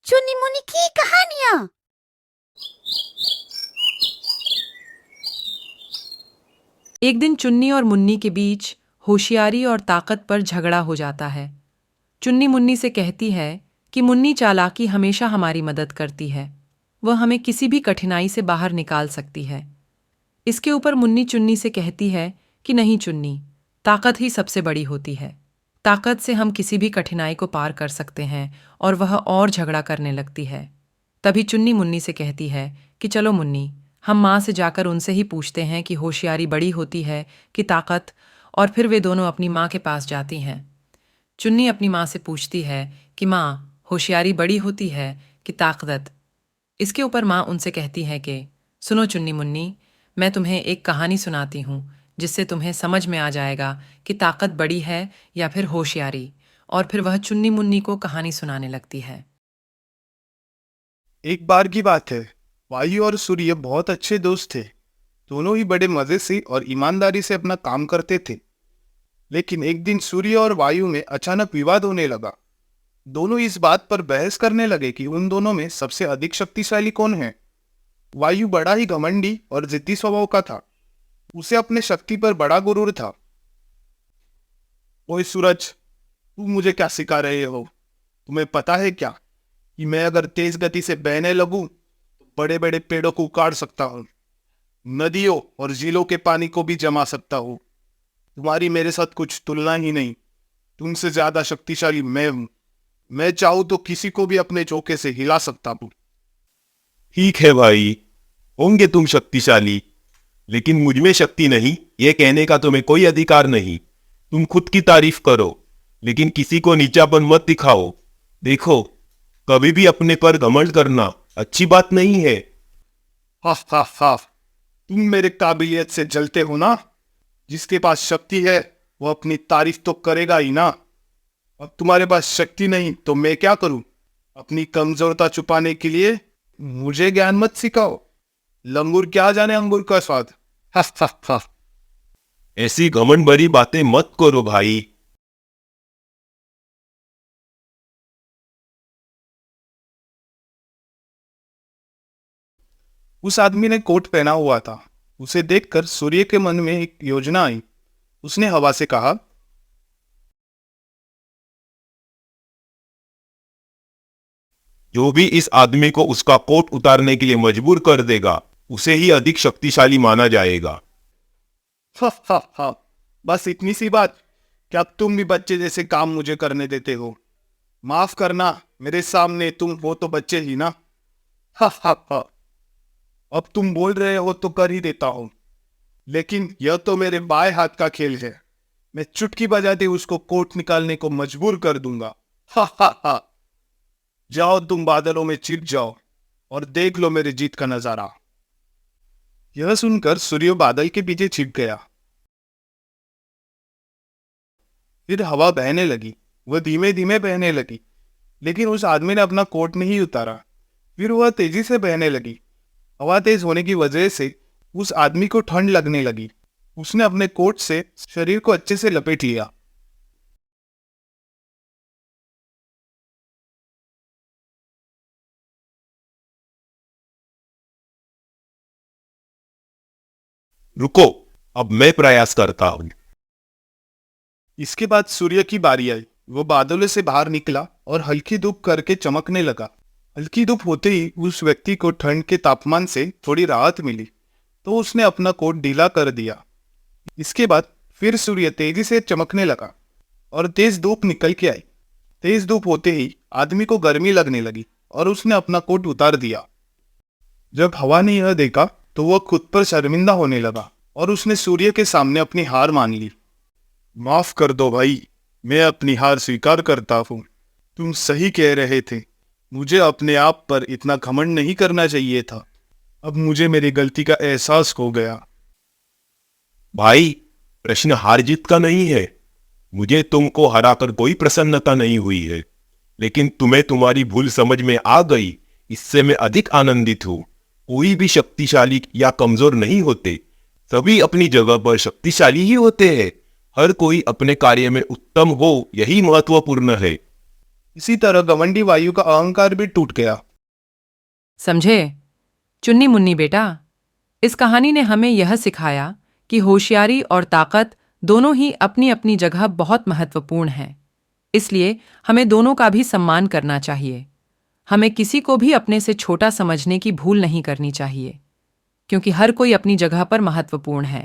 चुन्नी मुन्नी की कहानियां। एक दिन चुन्नी और मुन्नी के बीच होशियारी और ताकत पर झगड़ा हो जाता है। चुन्नी मुन्नी से कहती है कि मुन्नी चालाकी हमेशा हमारी मदद करती है, वह हमें किसी भी कठिनाई से बाहर निकाल सकती है। इसके ऊपर मुन्नी चुन्नी से कहती है कि नहीं चुन्नी, ताकत ही सबसे बड़ी होती है। ताकत से हम किसी भी कठिनाई को पार कर सकते हैं। और वह और झगड़ा करने लगती है। तभी चुन्नी मुन्नी से कहती है कि चलो मुन्नी, हम माँ से जाकर उनसे ही पूछते हैं कि होशियारी बड़ी होती है कि ताकत। और फिर वे दोनों अपनी माँ के पास जाती हैं। चुन्नी अपनी माँ से पूछती है कि माँ, होशियारी बड़ी होती है कि ताकत। इसके ऊपर माँ उनसे कहती है कि सुनो चुन्नी मुन्नी, मैं तुम्हें एक कहानी सुनाती हूँ जिससे तुम्हें समझ में आ जाएगा कि ताकत बड़ी है या फिर होशियारी। और फिर वह चुन्नी मुन्नी को कहानी सुनाने लगती है। एक बार की बात है, वायु और सूर्य बहुत अच्छे दोस्त थे। दोनों ही बड़े मजे से और ईमानदारी से अपना काम करते थे। लेकिन एक दिन सूर्य और वायु में अचानक विवाद होने लगा। दोनों इस बात पर बहस करने लगे कि उन दोनों में सबसे अधिक शक्तिशाली कौन है। वायु बड़ा ही घमंडी और जिद्दी स्वभाव का था। उसे अपने शक्ति पर बड़ा गुरूर था। ओए सूरज, तुम मुझे क्या सिखा रहे हो? तुम्हें पता है क्या कि मैं अगर तेज गति से बहने लगूं तो बड़े बड़े पेड़ों को उखाड़ सकता हूँ, नदियों और झीलों के पानी को भी जमा सकता हूँ। तुम्हारी मेरे साथ कुछ तुलना ही नहीं। तुमसे ज्यादा शक्तिशाली मैं हूँ। मैं चाहूँ तो किसी को भी अपने झोंके से हिला सकता हूँ। ठीक है भाई, होंगे तुम शक्तिशाली, लेकिन मुझ में शक्ति नहीं, ये कहने का तुम्हें कोई अधिकार नहीं। तुम खुद की तारीफ करो, लेकिन किसी को नीचापन मत दिखाओ। देखो, कभी भी अपने पर घमंड करना अच्छी बात नहीं है। हा हा हा, तुम मेरे काबिलियत से जलते हो ना। जिसके पास शक्ति है वो अपनी तारीफ तो करेगा ही ना। अब तुम्हारे पास शक्ति नहीं तो मैं क्या करूं? अपनी कमजोरता छुपाने के लिए मुझे ज्ञान मत सिखाओ। लंगूर क्या जाने अंगूर का स्वाद। हा हा हा। ऐसी घमंड भरी बातें मत करो भाई। उस आदमी ने कोट पहना हुआ था। उसे देखकर सूर्य के मन में एक योजना आई। उसने हवा से कहा, जो भी इस आदमी को उसका कोट उतारने के लिए मजबूर कर देगा, उसे ही अधिक शक्तिशाली माना जाएगा। हा हा हा, बस इतनी सी बात। क्या तुम भी बच्चे जैसे काम मुझे करने देते हो? माफ करना, मेरे सामने तुम हो तो बच्चे ही ना। हा हा हा। अब तुम बोल रहे हो तो कर ही देता हूं, लेकिन यह तो मेरे बाएं हाथ का खेल है। मैं चुटकी बजाते उसको कोट निकालने को मजबूर कर दूंगा। हा हा हा। जाओ तुम बादलों में छिप जाओ और देख लो मेरी जीत का नजारा। यह सुनकर सूर्य बादल के पीछे छिप गया। फिर हवा बहने लगी। वह धीमे धीमे बहने लगी, लेकिन उस आदमी ने अपना कोट नहीं उतारा। फिर वह तेजी से बहने लगी। हवा तेज होने की वजह से उस आदमी को ठंड लगने लगी। उसने अपने कोट से शरीर को अच्छे से लपेट लिया। रुको, अब मैं प्रयास करता हूं। इसके बाद सूर्य की बारी आई। वो बादलों से बाहर निकला और हल्की धूप करके चमकने लगा। हल्की धूप होते ही उस व्यक्ति को ठंड के तापमान से थोड़ी राहत मिली, तो उसने अपना कोट ढीला कर दिया। इसके बाद फिर सूर्य तेजी से चमकने लगा और तेज धूप निकल के आई। तेज धूप होते ही आदमी को गर्मी लगने लगी और उसने अपना कोट उतार दिया। जब हवा ने यह देखा तो वह खुद पर शर्मिंदा होने लगा और उसने सूर्य के सामने अपनी हार मान ली। माफ कर दो भाई, मैं अपनी हार स्वीकार करता हूं। तुम सही कह रहे थे। मुझे अपने आप पर इतना घमंड नहीं करना चाहिए था। अब मुझे मेरी गलती का एहसास हो गया। भाई, प्रश्न हार जीत का नहीं है। मुझे तुमको हराकर कोई प्रसन्नता नहीं हुई है, लेकिन तुम्हें तुम्हारी भूल समझ में आ गई, इससे मैं अधिक आनंदित हूं। कोई भी शक्तिशाली या कमजोर नहीं होते, सभी अपनी जगह पर शक्तिशाली ही होते हैं। हर कोई अपने कार्य में उत्तम हो, यही महत्वपूर्ण है। इसी तरह घमंडी वायु का अहंकार भी टूट गया। समझे? चुन्नी मुन्नी बेटा, इस कहानी ने हमें यह सिखाया कि होशियारी और ताकत दोनों ही अपनी अपनी जगह बहुत महत्वपूर्ण हैं। इसलिए हमें दोनों का भी सम्मान करना चाहिए। हमें किसी को भी अपने से छोटा समझने की भूल नहीं करनी चाहिए, क्योंकि हर कोई अपनी जगह पर महत्वपूर्ण है।